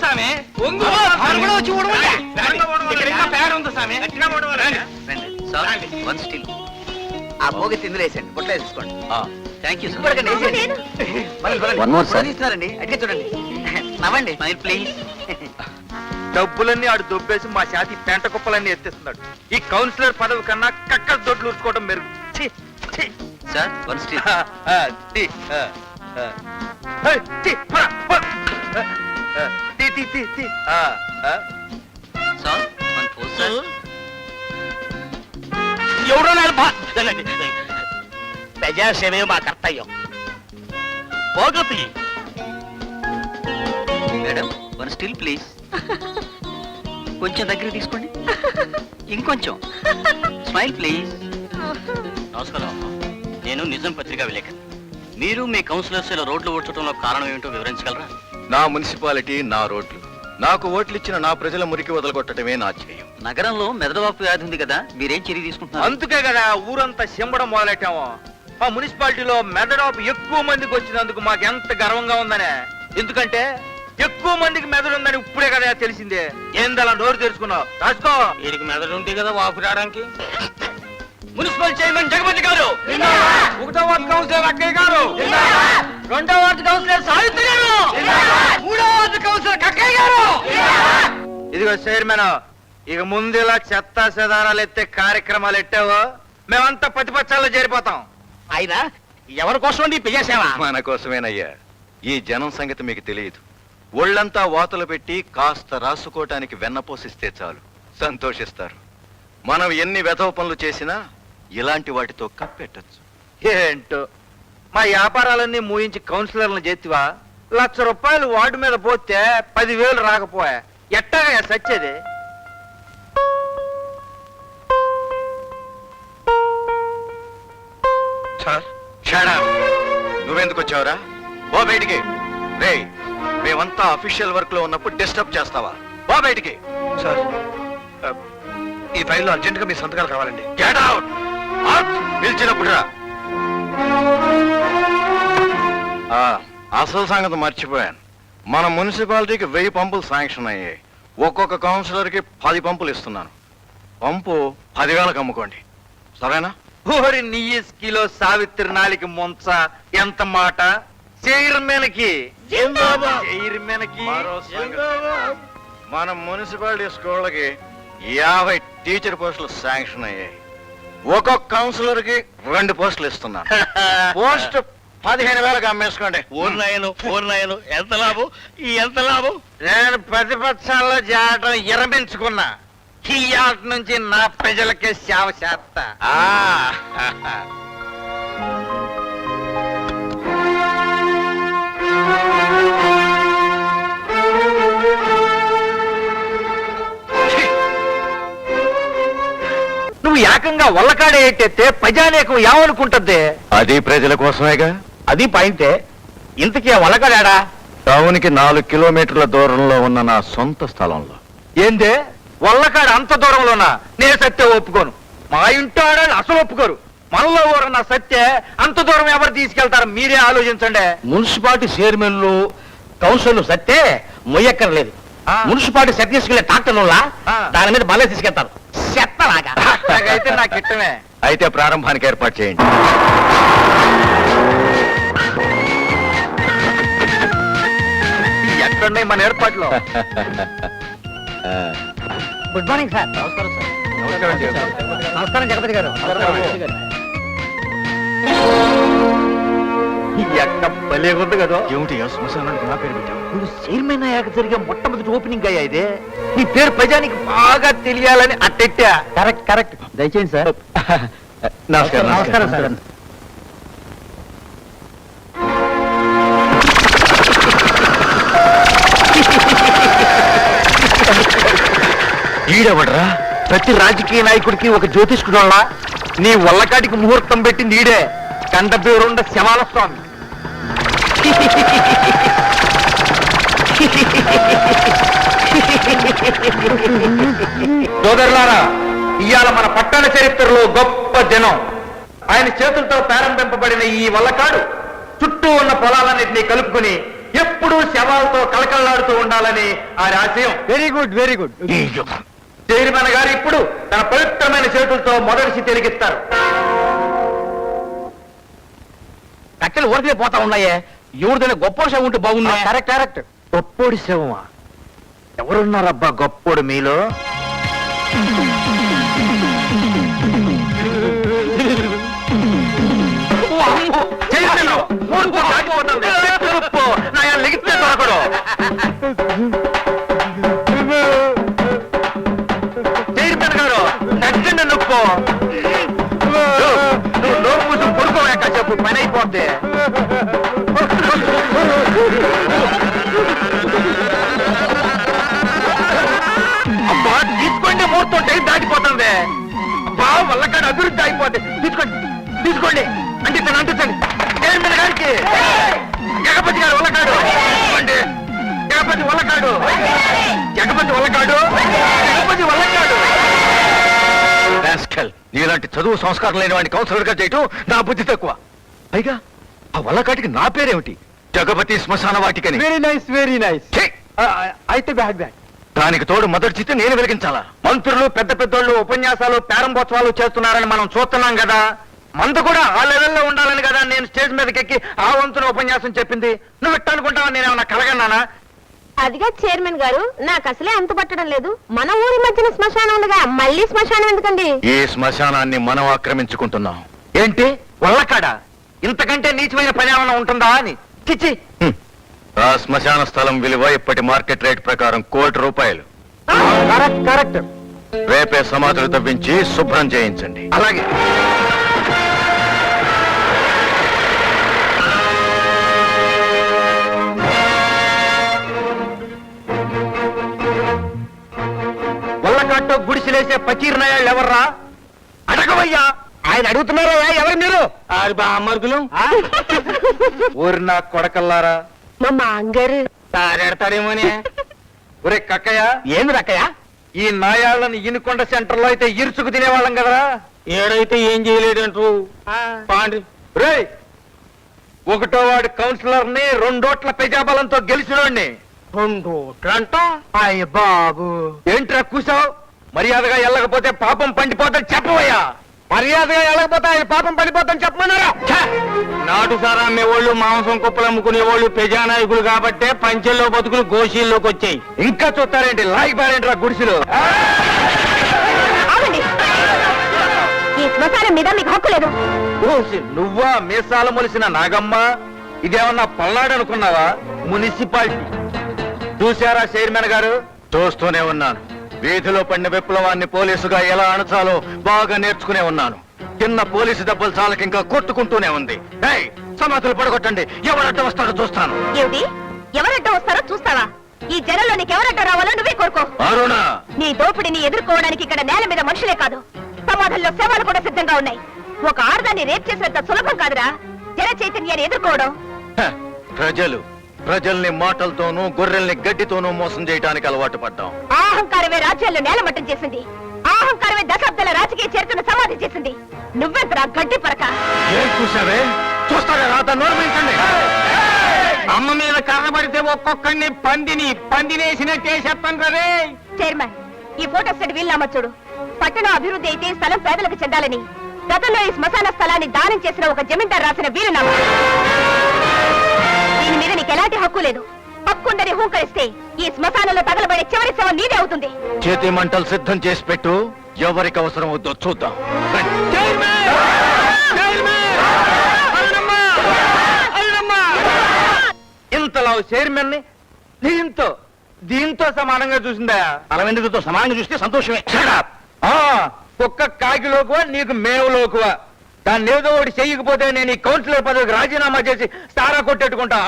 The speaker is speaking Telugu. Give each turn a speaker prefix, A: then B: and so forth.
A: సామి వచ్చి
B: ఆ భోగి తిందులు వేసండి బొట్లో వేసుకోండి.
A: థ్యాంక్ యూ
B: ఇస్తున్నారండి అట్లా చూడండి. నవ్వండి
A: ప్లీజ్.
C: డబ్బులన్నీ ఆడు దొబ్బేసి మా శాతి పెంట కుప్పలన్నీ ఎత్తేస్తున్నాడు. ఈ కౌన్సిలర్ పదవి కన్నా కక్కల దొడ్లు ఊరుకోవడం మెరుగు.
A: Sir 1 steel. Sir 1 4 sir.
D: ఎవరో ప్రజాసేవే మా కర్తవ్యం. పోగతి
A: మేడం 1 స్టీల్ ప్లీజ్. కొంచెం దగ్గర తీసుకోండి, ఇంకొంచెం. Smile please. నమస్కారం అమ్మా, నేను నిజం పత్రికా విలేకరి. మీరు మీ కౌన్సిలర్స్ ఇలా రోడ్లు ఓడ్చడంలో కారణం ఏమిటో వివరించగలరా?
E: నా మున్సిపాలిటీ, నా రోడ్లు, నాకు ఓట్లు ఇచ్చిన నా ప్రజల మురికి వదలగొట్టడమే నా ధ్యేయం.
A: నగరంలో మెదడువాపు వ్యాధి ఉంది కదా, మీరేం చర్య తీసుకుంటున్నారు?
C: అందుకే కదా ఊరంతా సింబడం మొదలెట్టాము. మా మున్సిపాలిటీలో మెదడాపు ఎక్కువ మందికి వచ్చినందుకు మాకు ఎంత గర్వంగా ఉందనే. ఎందుకంటే ఎక్కువ మందికి మెదడు ఉందని ఇప్పుడే కదా తెలిసిందే. ఏందలా నోరు తెరుచుకున్నావు? రాసుకో.
D: వీడికి మెదడు ఉంటే కదా వాపు రావడానికి.
C: మున్సిపల్ చైర్మన్ జగపతి గారు, 1వ వార్డు కౌన్సిలర్ అక్కయ్య గారు, 2వ వార్డు కౌన్సిలర్ సావిత్రి గారు, 3వ వార్డు కౌన్సిలర్ కక్కయ్య గారు. ఇదిగో చైర్మన్, ఇక ముందు ఇలా చెత్త చెదారాలు ఎత్తే కార్యక్రమాలు ఎట్టావో మేమంతా ప్రతిపక్షాల్లో చేరిపోతాం.
D: అయినా ఎవరి కోసం ఈ ప్రజాసేవ?
E: మన కోసమేనయ్యా. ఈ జనం సంగతి మీకు తెలియదు. ఒళ్ళంతా వాతలు పెట్టి కాస్త రాసుకోవటానికి వెన్నపోసిస్తే చాలు, సంతోషిస్తారు. మనం ఎన్ని వెధవ పనులు చేసినా ఇలాంటి వాటితో కప్పెట్టచ్చు.
C: ఏంటో మా వ్యాపారాలన్నీ మూయించి కౌన్సిలర్లను చేతివా? 1,00,000 రూపాయలు వార్డు మీద పోతే 10,000 రాకపోయా? ఎట్టాగా సచ్చేది?
E: నువ్వెందుకు వచ్చావురా? ఓ బయటికి. రే, మేమంతా అఫీషియల్ వర్క్ లో ఉన్నప్పుడు డిస్టర్బ్ చేస్తావా? ఓ బయటికి.
C: సార్, ఈ ఫైల్లో అర్జెంట్ గా మీ సంతకాలు కావాలండి.
E: Get out. పిలిచినప్పుడు రా. అసలు సంగతి మర్చిపోయాను. మన మున్సిపాలిటీకి 1000 పంపులు శాంక్షన్ అయ్యాయి. ఒక్కొక్క కౌన్సిలర్ కి 10 పంపులు ఇస్తున్నాను. పంపు 10,000కి అమ్ముకోండి, సరేనా?
C: ఓరి నియ్యిస్కిలో సావిత్రి నాలికి ముంచ ఎంత మాట. చైర్మన్ కి
E: మన మున్సిపాలిటీ స్కూళ్ళకి 50 టీచర్ పోస్టులు శాంక్షన్ అయ్యాయి. ఒక్కొక్క కౌన్సిలర్ కి 2 పోస్టులు ఇస్తున్నాను. పోస్ట్ 15,000కి అమ్మేసుకోండి.
D: పూర్ణాయను ఎంత లాభం? ఎంత లాభం?
C: నేను ప్రతిపక్షాల్లో చేరటం విరమించుకున్నా. ఈ ఆట నుంచి నా ప్రజలకే సేవ చేస్తా. నువ్వు ఏకంగా వల్లకాడే ఎట్టేస్తే ప్రజానేకం ఏమనుకుంటుంది?
E: అది ప్రజల కోసమేగా.
D: అది పాయింటే. ఇంతకీ వల్లకాడా?
E: టౌన్ కి 4 కిలోమీటర్ల దూరంలో ఉన్న నా సొంత స్థలంలో.
C: ఏందే వల్లకాడ అంత దూరంలోనా? నేను సత్య ఒప్పుకోను. మా ఇంటి ఆడాలి అసలు ఒప్పుకోరు. మనలో ఊరన్న సత్య అంత దూరం ఎవరు తీసుకెళ్తారు? మీరే ఆలోచించండి.
D: మున్సిపాలిటీ చైర్మన్లు, కౌన్సిలర్లు సత్తే మొయ్యక్కర్లేదు. మున్సిపాలిటీ సెట్ తీసుకెళ్లే ట్రాక్టర్లా దాని మీద బలే తీసుకెళ్తారు. చెత్తలాగా.
C: అయితే నాకు ఇష్టమే.
E: అయితే ప్రారంభానికి ఏర్పాటు చేయండి.
C: ఎక్కడున్నాయి మన ఏర్పాట్లు?
B: Good morning sir.
D: నమస్కారం సార్.
B: నమస్కారం జగపతి గారు.
C: ఎక్క భలే ఉంది కదా.
E: ఏమిటి శ్మశానానికి నా పేరు పెట్టావు?
C: నువ్వు చైర్మన్ అయ్యాక జరిగే మొట్టమొదటి ఓపెనింగ్ అయ్యా ఇదే. నీ పేరు ప్రజానికి బాగా తెలియాలని అట్టెట్టా.
B: Correct correct. దయచేయండి సార్.
E: నమస్కారం.
B: నమస్కారం సార్.
C: ఈడెవడరా? ప్రతి రాజకీయ నాయకుడికి ఒక జ్యోతిష్కుడు. నీ వల్లకాడికి ముహూర్తం పెట్టింది ఈడే. కండ పేరుండ శమాల స్వామి. సోదరులారా, ఇవాళ మన పట్టణ చరిత్రలో గొప్ప జనం. ఆయన చేతులతో ప్రారంభింపబడిన ఈ వల్లకాడు చుట్టూ ఉన్న పొలాలన్నింటినీ కలుపుకుని
D: ఎప్పుడూ శవాలతో కలకల్లాడుతూ ఉండాలని ఆయన ఆశయం. Very good very good. Chairman గారు ఇప్పుడు తన పవిత్రమైన చేతులతో మొదటి తిరిగిస్తారు. కట్టెలు ఊరికే పోతా ఉన్నాయే, ఎవరిదైనా గొప్ప శవం ఉంటే బాగున్నా. Correct correct. గొప్పోడి శవమా? ఎవరున్నారబ్బా గొప్పోడు మీలో? చైర్మన్ గారు నచ్చండి నొప్పు. నువ్వు నోరు మూసి పడుకోలేక చెప్పు, పని అయిపోద్ది. అబ్బా తీసుకోండి, ముహూర్తం టైం దాటిపోతుంది. అబ్బా వల్లకాడ అభివృద్ధి అయిపోద్ది. తీసుకోండి తీసుకోండి అంటే తను అంటుంది. చైర్మన్ గారికి జగపతి గారు వల్లకాడు. తీసుకోండి. జగపతి వల్లకాడు, జగపతి వల్లకాడు, జగపతి వల్లకాడు. నీలాంటి చదువు సంస్కారం లేని వాడిని కౌన్సిలర్ గా చేయటం నా బుద్ధి తక్కువ. పైగా ఆ వల్లకాటికి నా పేరేమిటి? జగపతి శ్మశాన వాటికని. Very nice very nice. అయితే బ్యాడ్ బ్యాడ్. దానికి తోడు మొదటి చిత్త నేను వెలిగించాలా? మంత్రులు పెద్ద పెద్దోళ్ళు ఉపన్యాసాలు ప్రారంభోత్సవాలు చేస్తున్నారని మనం చూస్తున్నాం కదా, మందు కూడా ఆ లెవెల్లో ఉండాలని కదా నేను స్టేజ్ మీదకి ఎక్కి ఆ వంతున ఉపన్యాసం చెప్పింది. నువ్వు ఎట్ట అనుకుంటావా? నేనేమన్నా కలగన్నానా?
F: అదిగా చైర్మన్ గారు, నాకు అసలే అంత పట్టడం లేదు. మన ఊరి మధ్యన శ్మశానం ఉండగా మళ్ళీ శ్మశానం ఎందుకండి?
E: ఈ శ్మశానాన్ని మనం ఆక్రమించుకుంటున్నాం.
D: ఏంటి వల్లకాడ? ఇంతకంటే నీచమైన పని ఏమైనా ఉంటుందా అని. చిచ్చి.
E: ఆ శ్మశాన స్థలం విలువ ఇప్పటి మార్కెట్ రేట్ ప్రకారం ₹1,00,00,000.
D: Correct correct.
E: రేపే సమాధులు తవ్వించి శుభ్రం చేయించండి.
D: అలాగే. వల్లకాట్లో గుడిసిలేసే పకీర్ నాయాళ్ళు ఎవర్రా? అడగవయ్యా. ఆయన అడుగుతున్నారా? ఎవరు మీరు? అమర్గులు. ఊరి నా కొడకల్లారా.
F: మా మాంగారు
D: తారెడతాడేమోనే. ఒరే కక్కయ్య. ఏంది రక్కయ్య? ఈ నాయాళ్ళని ఇనుకొండ సెంటర్ లో అయితే ఇరుచుకు తినేవాళ్ళం కదరా. ఏడైతే ఏం చేయలేదంటూ పాండి. రే, 1వ వార్డు కౌన్సిలర్ ని 2 ఓట్ల ప్రజాబలంతో గెలిచినోడిని. 2 ఓట్లంట? అయ్య బాబు. ఏంట్రా కూసావు? మర్యాదగా వెళ్ళకపోతే పాపం పండిపోతాడు చెప్పవయ్యా. మర్యాదగా వెళ్ళకపోతే ఆయన పాపం పడిపోతాను చెప్పమన్నారా? నాటు సారా అమ్మేవాళ్ళు, మాంసం కుప్పలు అమ్ముకునేవాళ్ళు ప్రజానాయకులు కాబట్టే పంచెల్లో బతుకులు గోషీల్లోకి వచ్చాయి. ఇంకా చూస్తారేంటి? లాగిపారేంటి రా గుడిసెలు.
F: ఈ శ్మశానం మీద మీకు హక్కు లేదు.
D: నువ్వా మీసాల మొలిసిన నాగమ్మ? ఇదేమన్నా పల్నాడు అనుకున్నావా? మున్సిపాలిటీ. చూశారా చైర్మన్ గారు?
E: చూస్తూనే ఉన్నాను. వీధిలో పడిన విప్లవాన్ని పోలీసుగా ఎలా అణచాలో బాగా నేర్చుకునే ఉన్నాను. చిన్న పోలీసు దెబ్బలు చాలకి ఇంకా కొట్టుకుంటూనే ఉంది. సమాధులు పడగొట్టండి, ఎవరడ్డ వస్తాడో చూస్తాను.
F: ఏమిటి? ఎవరడ్డ వస్తారో చూస్తావా? ఈ జనంలో నీకు ఎవరడ్డ రావాలో నువ్వే కోరుకో.
E: అరుణ,
F: నీ దోపిడిని ఎదుర్కోవడానికి ఇక్కడ నేల మీద మనుషులే కాదు, సమాధుల్లో శవాలు కూడా సిద్ధంగా ఉన్నాయి. ఒక ఆడదాన్ని రేప్ చేసినంత సులభం కాదురా జన చైతన్యాన్ని ఎదుర్కోవడం.
E: ప్రజల్ని మాటలతోనూ గొర్రెల్ని గడ్డితోనూ మోసం చేయడానికి అలవాటు పడ్డాం.
F: అహంకారమే రాజ్యాల్లో నేలమట్టం చేసింది. అహంకారమే దశాబ్దాల రాజకీయ చరిత్రను సమాధి చేసింది. నువ్వెంతరా గడ్డి పరక?
E: ఏం చూసావే? చూస్తారా? రాత నోర్మించండి.
D: అమ్మ మీద కర్రబడితే ఒక్కొక్కడిని పందినేసినట్టే చెప్పండి రే.
F: చైర్మన్, ఈ ఫోటో సెట్ వీలునామా చూడు. పట్టణ అభివృద్ధి అయితే స్థలం పేదలకు చెందాలని గతంలో ఈ శ్మశాన స్థలాన్ని దానం చేసిన ఒక జమీందార్ రాసిన వీలునామా. దీని మీద నీకు ఎలాంటి హక్కు లేదు. హక్కుందని హూంకరిస్తే ఈ శ్మశానంలో తగలబడే చివరి శవం నీదే అవుతుంది.
E: చేతి మంటలు సిద్ధం చేసి పెట్టు. ఎవరికి అవసరం వద్దో చూద్దాం.
D: ఇంతలో చైర్మన్ ని దీంతో సమానంగా చూసిందా?
C: అలవెందుకుతో సమానంగా చూస్తే సంతోషమే.
D: కుక్క కాకిలోకువా, నీకు మేవులోకువా? దాన్ని ఏదో ఒకటి చెయ్యకపోతే నేను ఈ కౌన్సిలర్ పదవికి రాజీనామా చేసి సారా కొట్టేట్టుకుంటా.